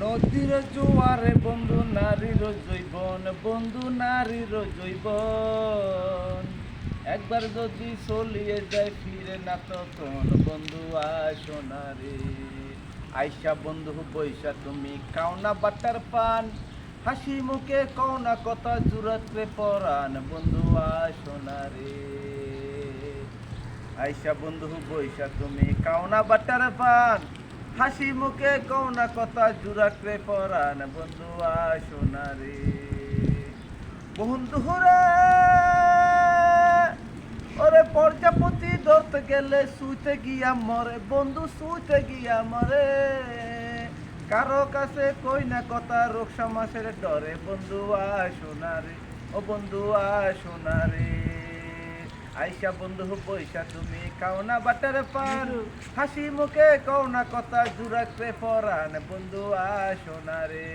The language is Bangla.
নদীর জোয়ারে বন্ধু নারীর জৈবন, বন্ধু নারীর জৈবন। একবার যদি চলিয়ে যায় ফিরে না তখন, বন্ধু আসো না রে। আইসা বন্ধু বৈশা তুমি কাউনা বাটার পান, হাসি মুখে কওনা কথা জুরাত্রে পরাণ, বন্ধু আসো না রে। আইসা বন্ধু বৈশা তুমি কাউনা বাটার পান, হাসি মুখে কওনা কথা জুরাত্রে পরাণ, বন্ধু আসো না রে। বন্ধু রে, ওরে প্রজাপতি ধরতে গেলে শুইতে গিয়া মরে, বন্ধু শুইতে গিয়া মরে। কারো কাছে কই না কথা রোকসা মাসের ডরে, বন্ধু আসো না রে, ও বন্ধু আসো না রে। আইসা বন্ধু বৈশা তুমি কাওনা বাটার পান, হাসি মুখে কওনা কথা জুরাত্রে পরাণ, বন্ধু আসো না রে।